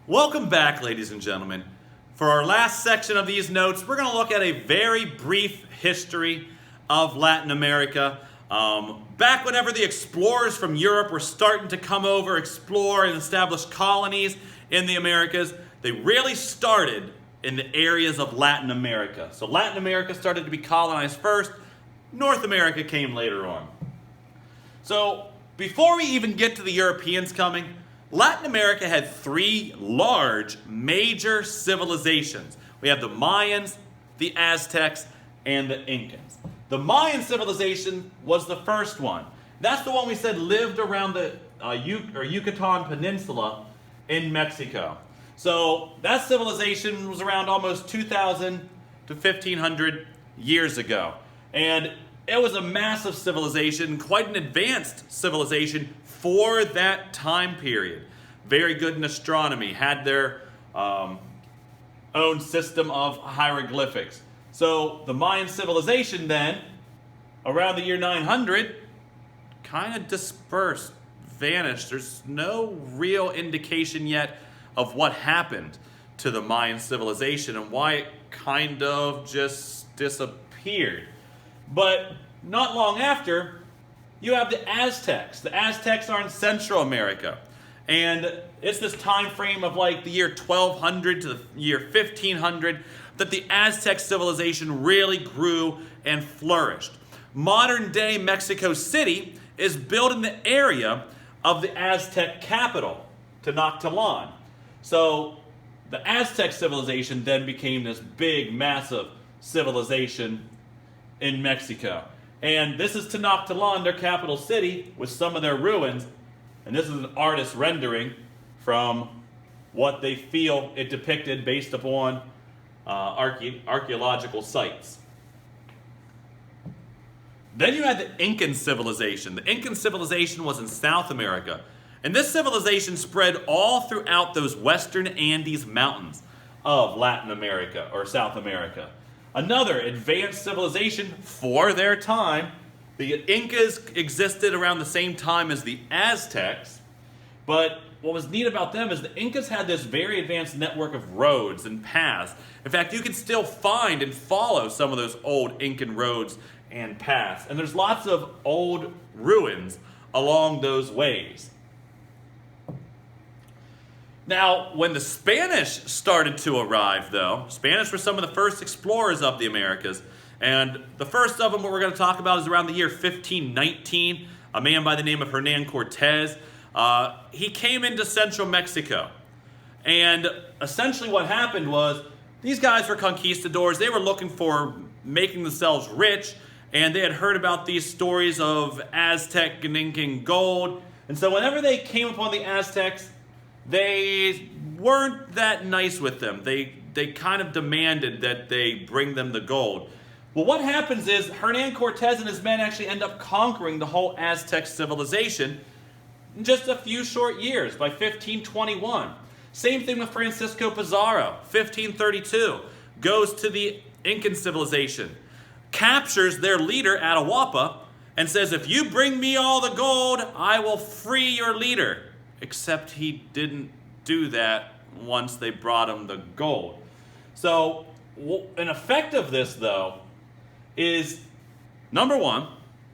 Welcome back, ladies and gentlemen. For our last section of these notes, we're going to look at a very brief history of Latin America. Back whenever the explorers from Europe were starting to come over, explore, and establish colonies in the Americas, they really started in the areas of Latin America. So Latin America started to be colonized first. North America came later on. So before we even get to the Europeans coming, Latin America had three large major civilizations. We have the Mayans, the Aztecs, and the Incans. The Mayan civilization was the first one. That's the one we said lived around the Yucatan Peninsula in Mexico. So that civilization was around almost 2,000 to 1,500 years ago. And it was a massive civilization, quite an advanced civilization for that time period. Very good in astronomy, had their own system of hieroglyphics. So the Mayan civilization then, around the year 900, kind of dispersed, vanished. There's no real indication yet of what happened to the Mayan civilization and why it kind of just disappeared. But not long after, you have the Aztecs. The Aztecs are in Central America. And it's this time frame of like the year 1200 to the year 1500 that the Aztec civilization really grew and flourished. Modern day Mexico City is built in the area of the Aztec capital, Tenochtitlan. So the Aztec civilization then became this big, massive civilization in Mexico. And this is Tenochtitlan, their capital city, with some of their ruins. And this is an artist's rendering from what they feel it depicted based upon archaeological sites. Then you had the Incan civilization. The Incan civilization was in South America. And this civilization spread all throughout those western Andes mountains of Latin America or South America. Another advanced civilization for their time. The Incas existed around the same time as the Aztecs, but what was neat about them is the Incas had this very advanced network of roads and paths. In fact, you can still find and follow some of those old Incan roads and paths, and there's lots of old ruins along those ways. Now, when the Spanish started to arrive, though, Spanish were some of the first explorers of the Americas. And the first of them, what we're going to talk about, is around the year 1519. A man by the name of Hernan Cortez. He came into central Mexico. And essentially what happened was, these guys were conquistadors. They were looking for making themselves rich. And they had heard about these stories of Aztec and Incan gold. And so whenever they came upon the Aztecs, they weren't that nice with them. They kind of demanded that they bring them the gold. Well, what happens is Hernan Cortez and his men actually end up conquering the whole Aztec civilization in just a few short years, by 1521. Same thing with Francisco Pizarro, 1532. Goes to the Incan civilization, captures their leader, Atahualpa, and says, if you bring me all the gold, I will free your leader. Except he didn't do that once they brought him the gold. So, an effect of this, though, is, number one,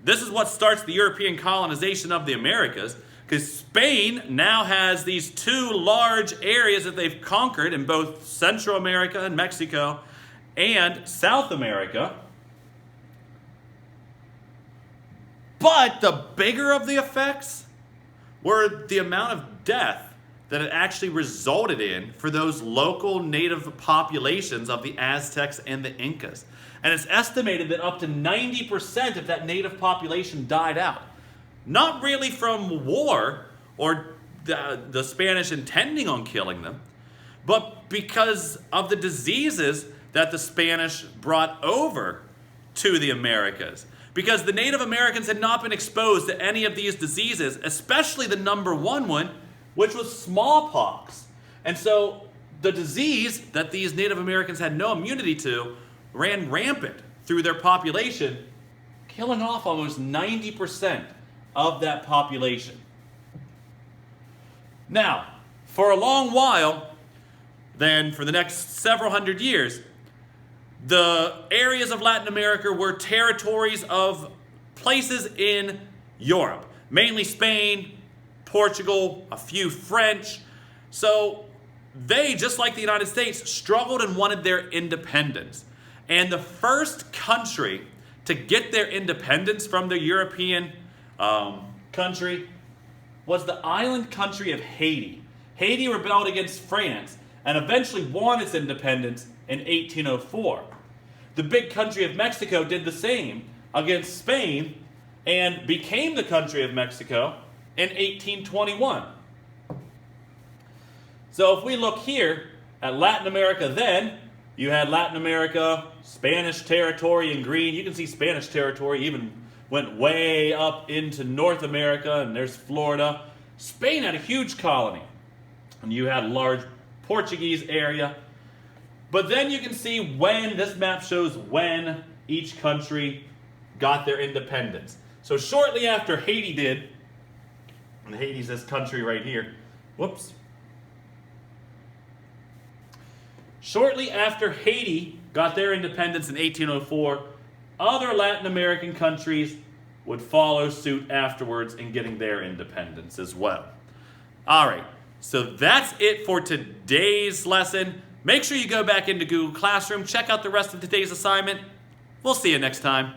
this is what starts the European colonization of the Americas, because Spain now has these two large areas that they've conquered in both Central America and Mexico and South America. But the bigger of the effects were the amount of death that it actually resulted in for those local native populations of the Aztecs and the Incas. And it's estimated that up to 90% of that native population died out. Not really from war or the Spanish intending on killing them, but because of the diseases that the Spanish brought over to the Americas. Because the Native Americans had not been exposed to any of these diseases, especially the number one, which was smallpox. And so the disease that these Native Americans had no immunity to ran rampant through their population, killing off almost 90% of that population. Now, for a long while, then for the next several hundred years, the areas of Latin America were territories of places in Europe, mainly Spain, Portugal, a few French. So they, just like the United States, struggled and wanted their independence. And the first country to get their independence from the European country was the island country of Haiti. Haiti rebelled against France and eventually won its independence in 1804. The big country of Mexico did the same against Spain and became the country of Mexico in 1821. So if we look here at Latin America then, you had Latin America, Spanish territory in green. You can see Spanish territory even went way up into North America, and there's Florida. Spain had a huge colony, and you had a large Portuguese area. But then you can see when, this map shows when each country got their independence. So shortly after Haiti did, and Haiti's this country right here, whoops. Shortly after Haiti got their independence in 1804, other Latin American countries would follow suit afterwards in getting their independence as well. All right, so that's it for today's lesson. Make sure you go back into Google Classroom, check out the rest of today's assignment. We'll see you next time.